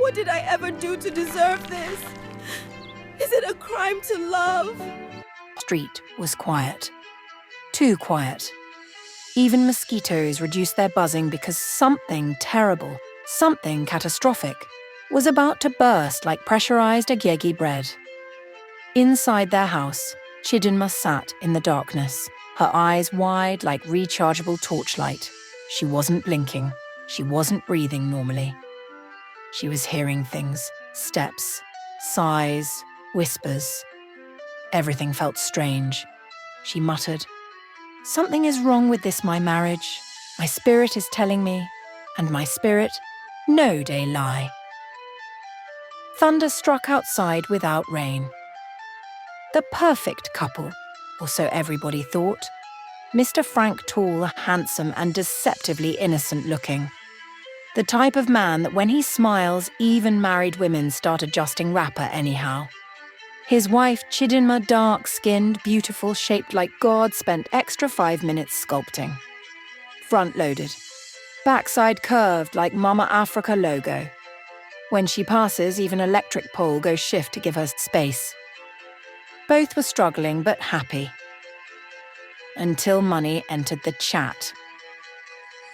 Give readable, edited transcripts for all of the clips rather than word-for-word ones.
What did I ever do to deserve this? Is it a crime to love? The street was quiet. Too quiet. Even mosquitoes reduced their buzzing because something terrible, something catastrophic, was about to burst like pressurized agyegi bread. Inside their house, Chidinma sat in the darkness, her eyes wide like rechargeable torchlight. She wasn't blinking. She wasn't breathing normally. She was hearing things, steps, sighs, whispers. Everything felt strange. She muttered, "Something is wrong with this, my marriage. My spirit is telling me, and my spirit, no day lie." Thunder struck outside without rain. The perfect couple, or so everybody thought. Mr. Frank tall, handsome, and deceptively innocent looking. The type of man that when he smiles, even married women start adjusting wrapper anyhow. His wife, Chidinma, dark-skinned, beautiful, shaped like God, spent extra 5 minutes sculpting. Front-loaded. Backside curved like Mama Africa logo. When she passes, even electric pole goes shift to give her space. Both were struggling but happy. Until money entered the chat.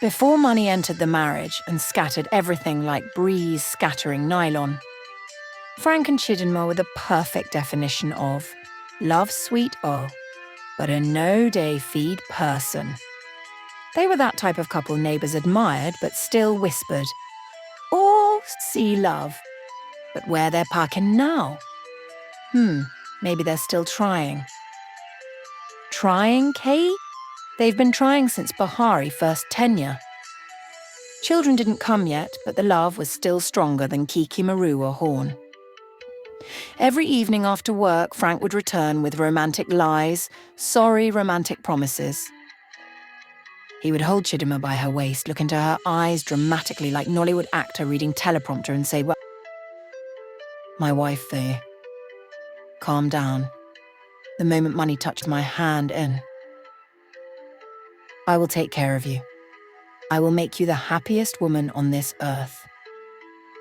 Before money entered the marriage and scattered everything like breeze scattering nylon, Frank and Chidinma were the perfect definition of love sweet but a no-day feed person. They were that type of couple neighbours admired but still whispered, "Oh, see love." But where they're parking now? Maybe they're still trying. Trying, Kay? They've been trying since Bahari first tenure. Children didn't come yet, but the love was still stronger than Kiki Maru or Horn. Every evening after work, Frank would return with romantic lies, sorry romantic promises. He would hold Chidinma by her waist, look into her eyes dramatically like Nollywood actor reading teleprompter and say, "Well, my wife, Faye, calm down." The moment money touched my hand in. "I will take care of you. I will make you the happiest woman on this earth.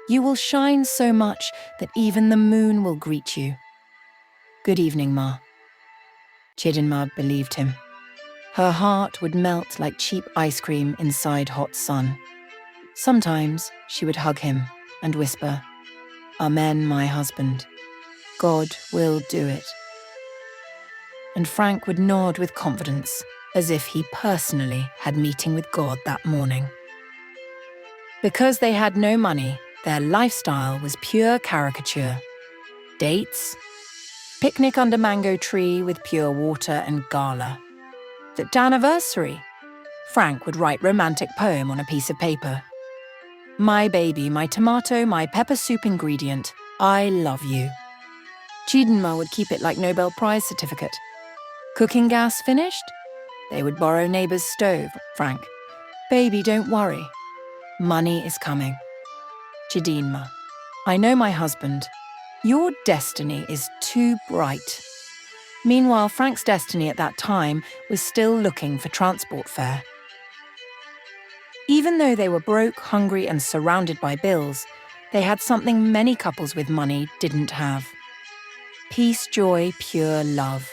You will shine so much that even the moon will greet you. Good evening, Ma." Chidinma believed him. Her heart would melt like cheap ice cream inside hot sun. Sometimes she would hug him and whisper, "Amen, my husband. God will do it." And Frank would nod with confidence, as if he personally had meeting with God that morning. Because they had no money, their lifestyle was pure caricature. Dates, picnic under mango tree with pure water and gala. At anniversary, Frank would write romantic poem on a piece of paper. "My baby, my tomato, my pepper soup ingredient, I love you." Chidinma would keep it like Nobel Prize certificate. Cooking gas finished? They would borrow neighbour's stove. Frank, "Baby, don't worry. Money is coming." Chidinma, "I know my husband. Your destiny is too bright." Meanwhile, Frank's destiny at that time was still looking for transport fare. Even though they were broke, hungry, and surrounded by bills, they had something many couples with money didn't have. Peace, joy, pure love.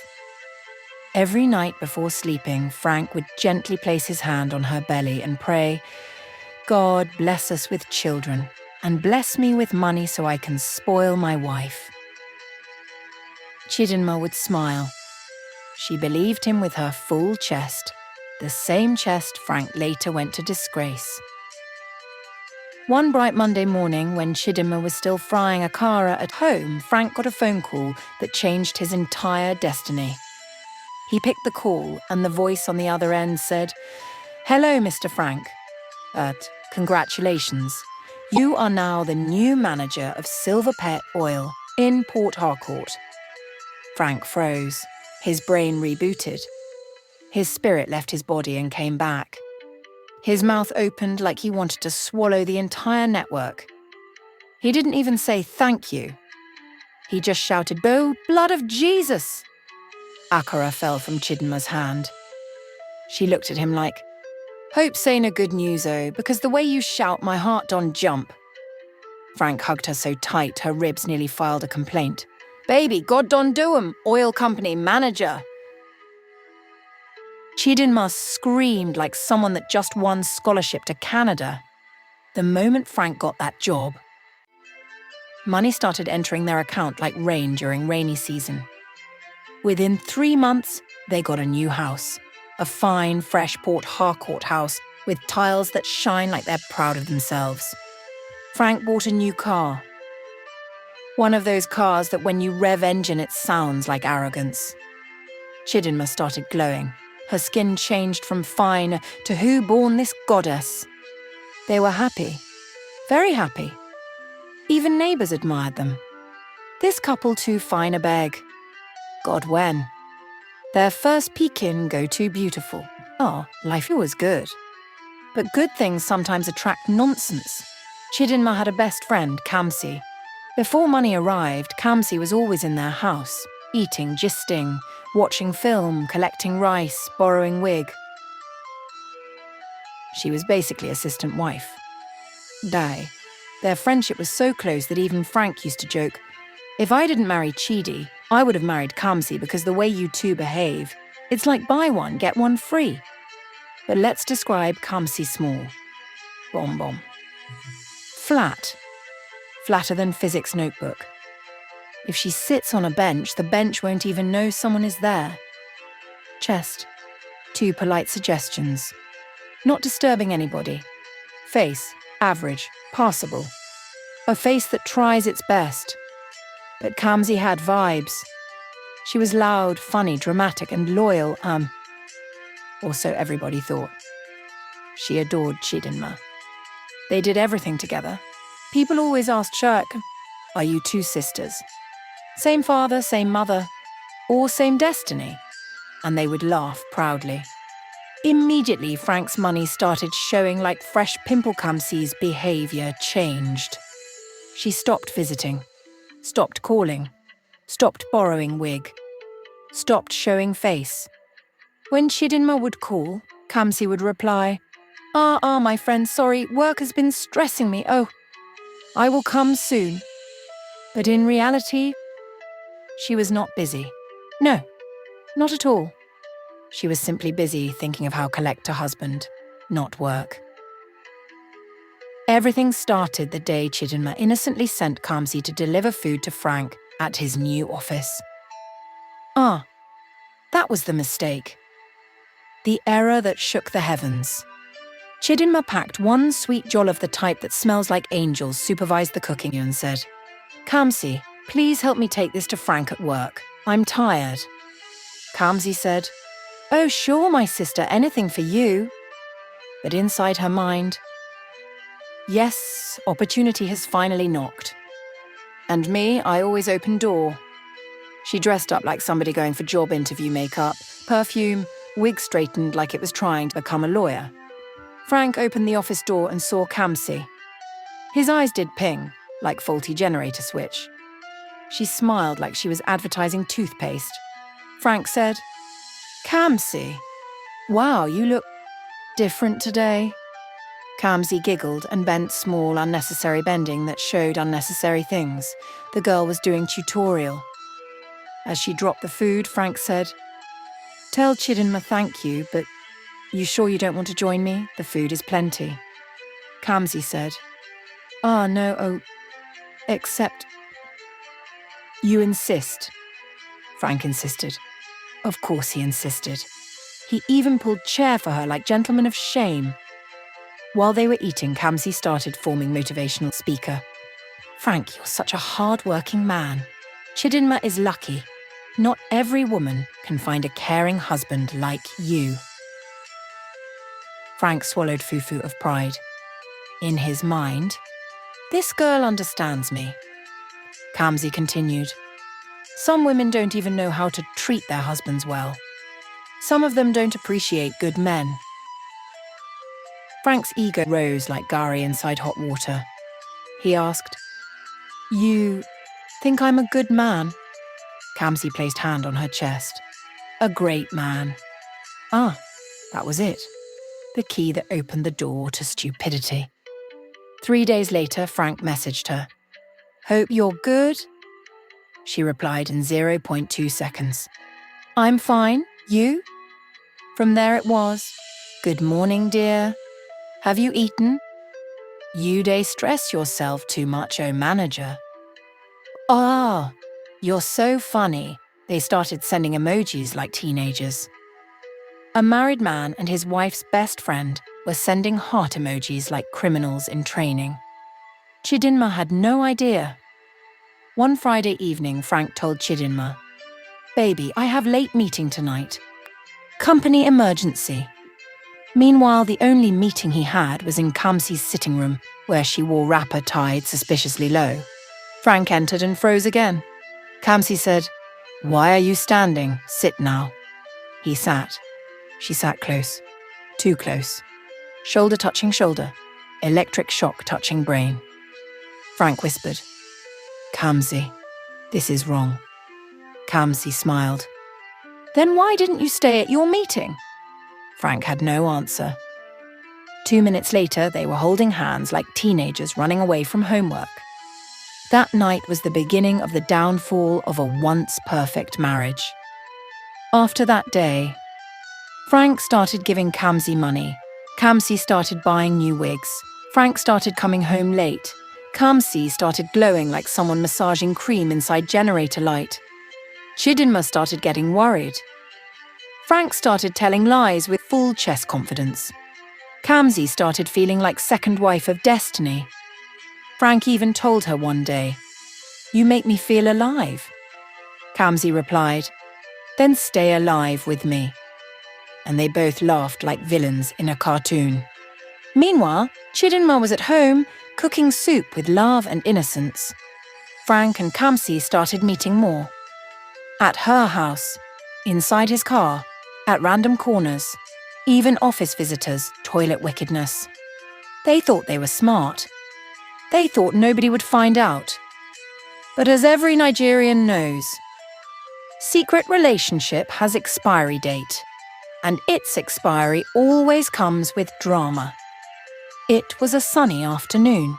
Every night before sleeping, Frank would gently place his hand on her belly and pray, "God bless us with children, and bless me with money so I can spoil my wife." Chidinma would smile. She believed him with her full chest, the same chest Frank later went to disgrace. One bright Monday morning, when Chidinma was still frying a kara at home, Frank got a phone call that changed his entire destiny. He picked the call, and the voice on the other end said, "Hello, Mr. Frank. Congratulations. You are now the new manager of Silver Pet Oil in Port Harcourt." Frank froze. His brain rebooted. His spirit left his body and came back. His mouth opened like he wanted to swallow the entire network. He didn't even say thank you. He just shouted, "Oh, blood of Jesus!" Akara fell from Chidinma's hand. She looked at him like, "Hope say no good news, because the way you shout, my heart don't jump." Frank hugged her so tight her ribs nearly filed a complaint. Baby, God don do 'em, oil company manager. Chidinma screamed like someone that just won scholarship to Canada. The moment Frank got that job, money started entering their account like rain during rainy season. Within 3 months, they got a new house. A fine, fresh Port Harcourt house with tiles that shine like they're proud of themselves. Frank bought a new car. One of those cars that when you rev engine it sounds like arrogance. Chidinma started glowing. Her skin changed from fine to who born this goddess? They were happy. Very happy. Even neighbours admired them. This couple too fine a beg. God when. Their first peek-in go too beautiful. Oh, life was good. But good things sometimes attract nonsense. Chidinma had a best friend, Kamsi. Before money arrived, Kamsi was always in their house, eating, gisting, watching film, collecting rice, borrowing wig. She was basically assistant wife. Dai. Their friendship was so close that even Frank used to joke, if I didn't marry Chidi, I would have married Kamsi because the way you two behave, it's like buy one, get one free. But let's describe Kamsi small. Bomb. Flat. Flatter than physics notebook. If she sits on a bench, the bench won't even know someone is there. Chest. 2 polite suggestions. Not disturbing anybody. Face. Average. Passable. A face that tries its best. But Kamsi had vibes. She was loud, funny, dramatic, and loyal, or so everybody thought. She adored Chidinma. They did everything together. People always asked Shirk, are you 2 sisters? Same father, same mother, or same destiny? And they would laugh proudly. Immediately, Frank's money started showing like fresh pimple. Kamsi's behaviour changed. She stopped visiting, stopped calling, stopped borrowing wig, stopped showing face. When Chidinma would call, Kamsi would reply, my friend, sorry, work has been stressing me, oh, I will come soon. But in reality, she was not busy. No, not at all. She was simply busy thinking of how to collect her husband, not work. Everything started the day Chidinma innocently sent Kamsi to deliver food to Frank at his new office. That was the mistake. The error that shook the heavens. Chidinma packed one sweet joll of the type that smells like angels, supervised the cooking and said, Kamsi, please help me take this to Frank at work. I'm tired. Kamsi said, oh, sure, my sister, anything for you. But inside her mind, yes, opportunity has finally knocked. And me, I always open door. She dressed up like somebody going for job interview makeup, perfume, wig straightened like it was trying to become a lawyer. Frank opened the office door and saw Kamsi. His eyes did ping, like faulty generator switch. She smiled like she was advertising toothpaste. Frank said, Kamsi, wow, you look different today. Kamsi giggled and bent small, unnecessary bending that showed unnecessary things. The girl was doing tutorial. As she dropped the food, Frank said, tell Chidinma thank you, but you sure you don't want to join me? The food is plenty. Kamsi said, no, except... You insist. Frank insisted. Of course he insisted. He even pulled chair for her like gentlemen of shame. While they were eating, Kamsi started forming motivational speaker. Frank, you're such a hard-working man. Chidinma is lucky. Not every woman can find a caring husband like you. Frank swallowed fufu of pride. In his mind, this girl understands me. Kamsi continued. Some women don't even know how to treat their husbands well. Some of them don't appreciate good men. Frank's ego rose like gari inside hot water. He asked, you think I'm a good man? Kamsi placed hand on her chest. A great man. That was it. The key that opened the door to stupidity. 3 days later, Frank messaged her. "Hope you're good?" She replied in 0.2 seconds. "I'm fine. You?" From there it was. "Good morning, dear. Have you eaten? You dey stress yourself too much, oh manager." "Ah, you're so funny." They started sending emojis like teenagers. A married man and his wife's best friend were sending heart emojis like criminals in training. Chidinma had no idea. One Friday evening, Frank told Chidinma, "Baby, I have late meeting tonight. Company emergency." Meanwhile, the only meeting he had was in Kamsi's sitting room, where she wore wrapper tied suspiciously low. Frank entered and froze again. Kamsi said, "Why are you standing? Sit now." He sat. She sat close. Too close. Shoulder touching shoulder. Electric shock touching brain. Frank whispered, "Kamsi, this is wrong." Kamsi smiled. "Then why didn't you stay at your meeting?" Frank had no answer. 2 minutes later, they were holding hands like teenagers running away from homework. That night was the beginning of the downfall of a once perfect marriage. After that day, Frank started giving Kamsi money. Kamsi started buying new wigs. Frank started coming home late. Kamsi started glowing like someone massaging cream inside generator light. Chidinma started getting worried. Frank started telling lies with full chest confidence. Kamsi started feeling like second wife of destiny. Frank even told her one day, "You make me feel alive." Kamsi replied, "Then stay alive with me." And they both laughed like villains in a cartoon. Meanwhile, Chidinma was at home, cooking soup with love and innocence. Frank and Kamsi started meeting more. At her house, inside his car, at random corners, even office visitors, toilet wickedness. They thought they were smart. They thought nobody would find out. But as every Nigerian knows, secret relationship has expiry date, and its expiry always comes with drama. It was a sunny afternoon.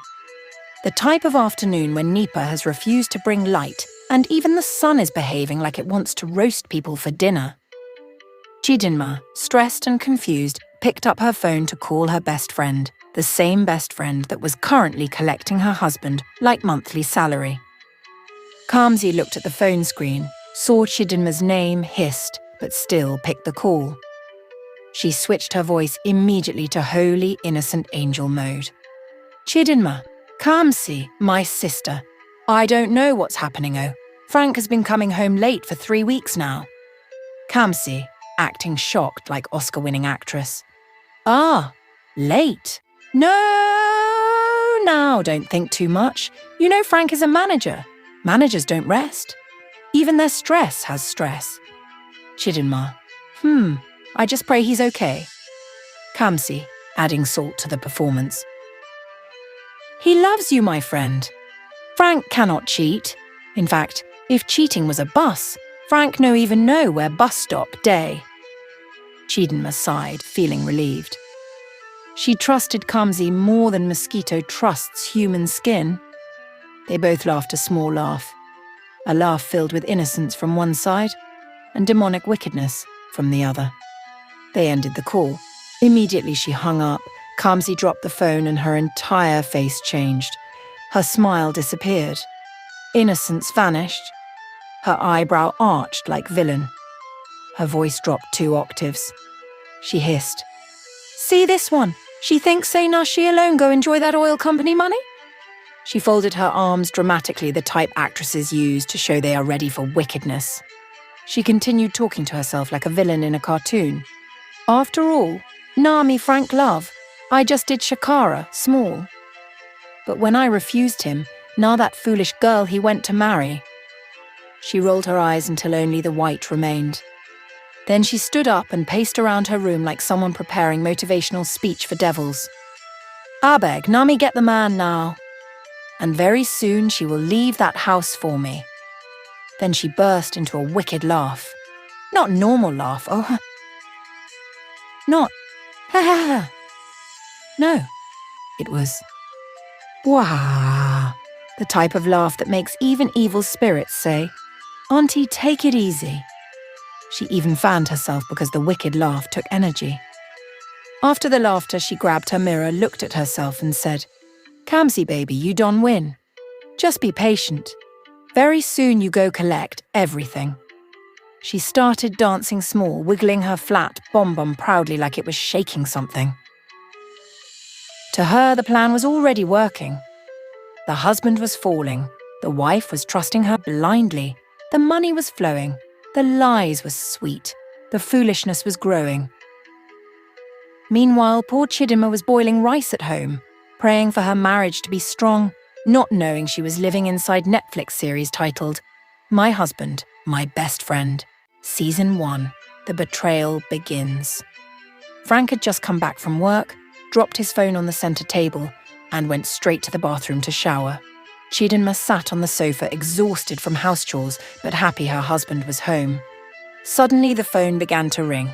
The type of afternoon when Nipa has refused to bring light, and even the sun is behaving like it wants to roast people for dinner. Chidinma, stressed and confused, picked up her phone to call her best friend, the same best friend that was currently collecting her husband like monthly salary. Kamsi looked at the phone screen, saw Chidinma's name, hissed, but still picked the call. She switched her voice immediately to holy, innocent angel mode. "Chidinma, Kamsi, my sister. I don't know what's happening, oh. Frank has been coming home late for 3 weeks now." Kamsi, acting shocked like Oscar-winning actress. "Ah, late. No, now don't think too much. You know Frank is a manager. Managers don't rest. Even their stress has stress." Chidinma, I just pray he's okay." Kamsi, adding salt to the performance. "He loves you, my friend. Frank cannot cheat. In fact, if cheating was a bus, Frank no even know where bus stop day." Chidinma sighed, feeling relieved. She trusted Kamsi more than mosquito trusts human skin. They both laughed a small laugh. A laugh filled with innocence from one side and demonic wickedness from the other. They ended the call. Immediately she hung up. Kamsi dropped the phone and her entire face changed. Her smile disappeared. Innocence vanished. Her eyebrow arched like villain. Her voice dropped 2 octaves. She hissed, "See this one? She thinks say now she alone go enjoy that oil company money?" She folded her arms dramatically, the type actresses use to show they are ready for wickedness. She continued talking to herself like a villain in a cartoon. "After all, Nami Frank love. I just did Shakara, small. But when I refused him, now that foolish girl he went to marry." She rolled her eyes until only the white remained. Then she stood up and paced around her room like someone preparing motivational speech for devils. "Abeg, Nami get the man now. And very soon she will leave that house for me." Then she burst into a wicked laugh. Not normal laugh, oh. Not, ha ha ha. No, it was Wah! The type of laugh that makes even evil spirits say, "Auntie, take it easy." She even fanned herself because the wicked laugh took energy. After the laughter, she grabbed her mirror, looked at herself and said, "Kamsi baby, you don't win. Just be patient. Very soon you go collect everything." She started dancing small, wiggling her flat bum-bum proudly like it was shaking something. To her, the plan was already working. The husband was falling. The wife was trusting her blindly. The money was flowing. The lies were sweet. The foolishness was growing. Meanwhile, poor Chidinma was boiling rice at home, praying for her marriage to be strong, not knowing she was living inside Netflix series titled My Husband, My Best Friend, Season 1, The Betrayal Begins. Frank had just come back from work, dropped his phone on the centre table, and went straight to the bathroom to shower. Chidinma sat on the sofa, exhausted from house chores, but happy her husband was home. Suddenly the phone began to ring.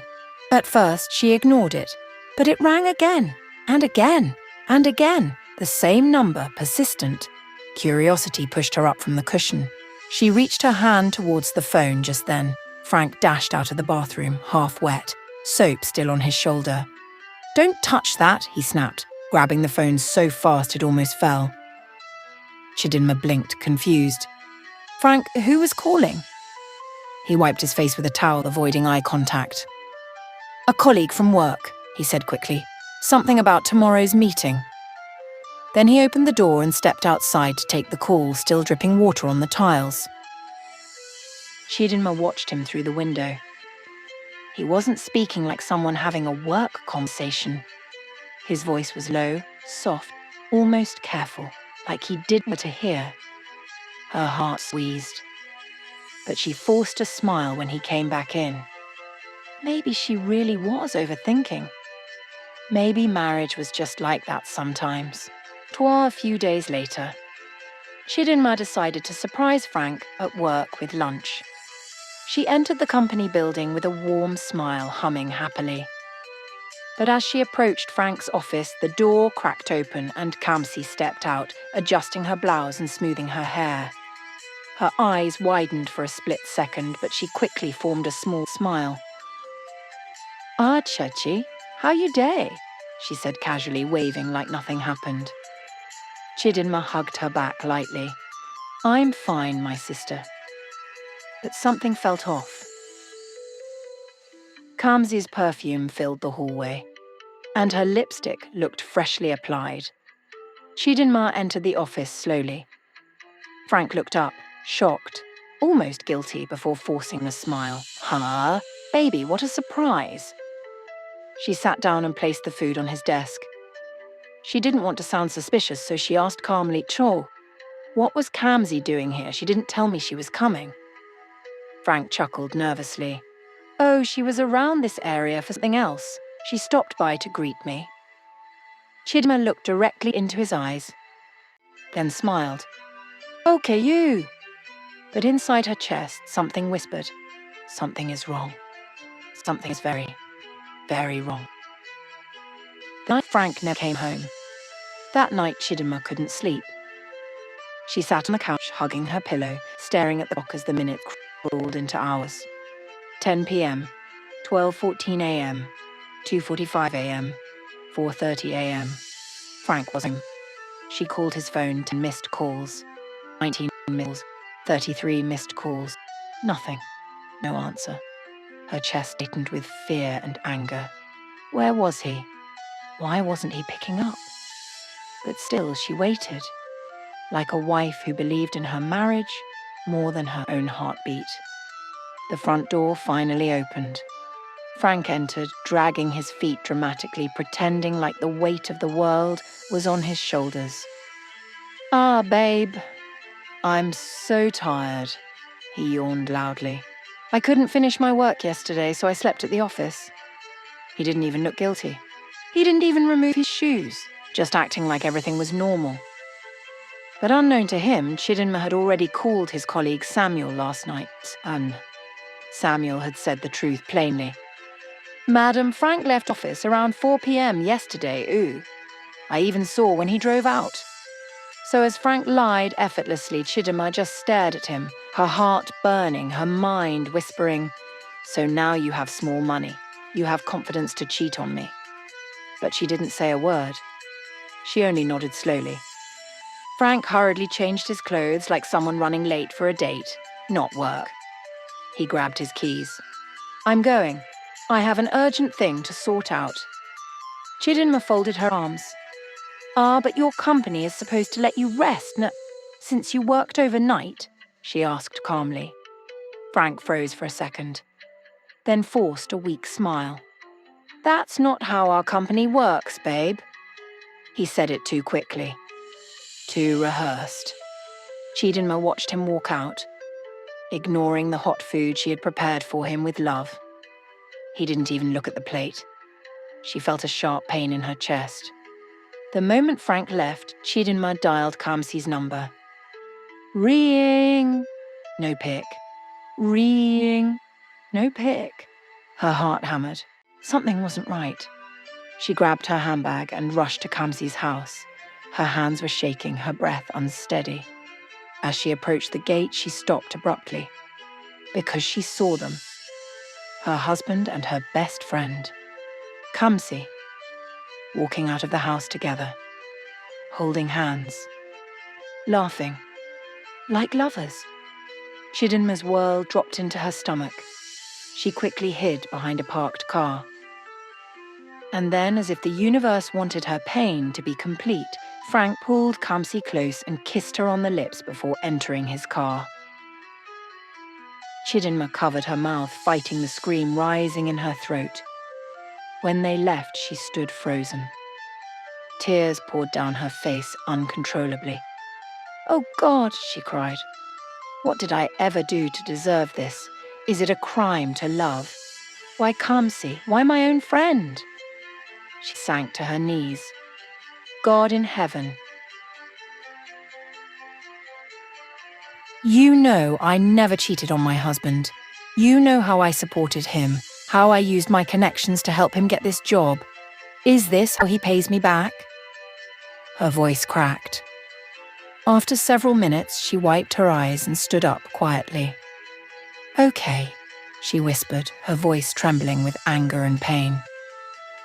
At first, she ignored it, but it rang again, and again, and again, the same number, persistent. Curiosity pushed her up from the cushion. She reached her hand towards the phone just then. Frank dashed out of the bathroom, half wet, soap still on his shoulder. "Don't touch that," he snapped, grabbing the phone so fast it almost fell. Chidinma blinked, confused. "Frank, who was calling?" He wiped his face with a towel, avoiding eye contact. "A colleague from work," he said quickly. "Something about tomorrow's meeting." Then he opened the door and stepped outside to take the call, still dripping water on the tiles. Chidinma watched him through the window. He wasn't speaking like someone having a work conversation. His voice was low, soft, almost careful, like he did her to hear. Her heart squeezed. But she forced a smile when he came back in. Maybe she really was overthinking. Maybe marriage was just like that sometimes. 'Twas a few days later. Chidinma decided to surprise Frank at work with lunch. She entered the company building with a warm smile, humming happily. But as she approached Frank's office, the door cracked open and Kamsi stepped out, adjusting her blouse and smoothing her hair. Her eyes widened for a split second, but she quickly formed a small smile. "Ah, Chachi, how you day?" she said casually, waving like nothing happened. Chidinma hugged her back lightly. "I'm fine, my sister." But something felt off. Kamsi's perfume filled the hallway, and her lipstick looked freshly applied. Chidinma entered the office slowly. Frank looked up, shocked, almost guilty, before forcing a smile. "Huh? Baby, what a surprise." She sat down and placed the food on his desk. She didn't want to sound suspicious, so she asked calmly, "Cho, what was Kamsi doing here? She didn't tell me she was coming." Frank chuckled nervously. "Oh, she was around this area for something else. She stopped by to greet me." Chidinma looked directly into his eyes, then smiled. "Okay, you." But inside her chest, something whispered, "Something is wrong. Something is very, very wrong." The night Frank never came home. That night, Chidinma couldn't sleep. She sat on the couch, hugging her pillow, staring at the clock as the minutes crawled into hours. 10 p.m., 12:14 a.m., 2:45 a.m., 4:30 a.m. Frank was home. She called his phone, 10 missed calls, 19 missed calls, 33 missed calls. Nothing. No answer. Her chest tightened with fear and anger. Where was he? Why wasn't he picking up? But still she waited, like a wife who believed in her marriage more than her own heartbeat. The front door finally opened. Frank entered, dragging his feet dramatically, pretending like the weight of the world was on his shoulders. "Ah, babe, I'm so tired," he yawned loudly. "I couldn't finish my work yesterday, so I slept at the office." He didn't even look guilty. He didn't even remove his shoes, just acting like everything was normal. But unknown to him, Chidinma had already called his colleague Samuel last night, and Samuel had said the truth plainly. "Madam, Frank left office around 4 p.m. yesterday, ooh. I even saw when he drove out." So as Frank lied effortlessly, Chidinma just stared at him, her heart burning, her mind whispering, "So now you have small money. You have confidence to cheat on me." But she didn't say a word. She only nodded slowly. Frank hurriedly changed his clothes like someone running late for a date, not work. He grabbed his keys. "I'm going. I have an urgent thing to sort out." Chidinma folded her arms. But your company is supposed to let you rest since you worked overnight?" she asked calmly. Frank froze for a second, then forced a weak smile. "That's not how our company works, babe." He said it too quickly, too rehearsed. Chidinma watched him walk out, ignoring the hot food she had prepared for him with love. He didn't even look at the plate. She felt a sharp pain in her chest. The moment Frank left, Chidinma dialed Kamsi's number. Ring! No pick. Ring! No pick. Her heart hammered. Something wasn't right. She grabbed her handbag and rushed to Kamsi's house. Her hands were shaking, her breath unsteady. As she approached the gate, she stopped abruptly. Because she saw them. Her husband and her best friend, Kamsi, walking out of the house together, holding hands, laughing, like lovers. Chidinma's world dropped into her stomach. She quickly hid behind a parked car. And then, as if the universe wanted her pain to be complete, Frank pulled Kamsi close and kissed her on the lips before entering his car. Chidinma covered her mouth, fighting the scream rising in her throat. When they left, she stood frozen. Tears poured down her face uncontrollably. "Oh God," she cried. "What did I ever do to deserve this? Is it a crime to love? Why Kamsi? Why my own friend?" She sank to her knees. "God in heaven. You know I never cheated on my husband. You know how I supported him, how I used my connections to help him get this job. Is this how he pays me back?" Her voice cracked. After several minutes, she wiped her eyes and stood up quietly. "Okay," she whispered, her voice trembling with anger and pain.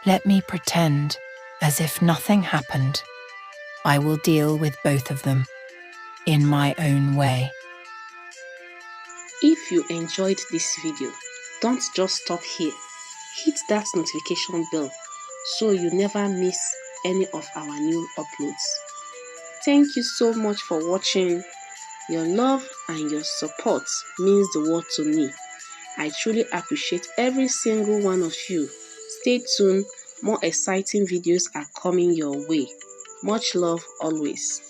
"Let me pretend as if nothing happened. I will deal with both of them, in my own way." If you enjoyed this video, don't just stop here. Hit that notification bell so you never miss any of our new uploads. Thank you so much for watching. Your love and your support means the world to me. I truly appreciate every single one of you. Stay tuned, more exciting videos are coming your way. Much love always.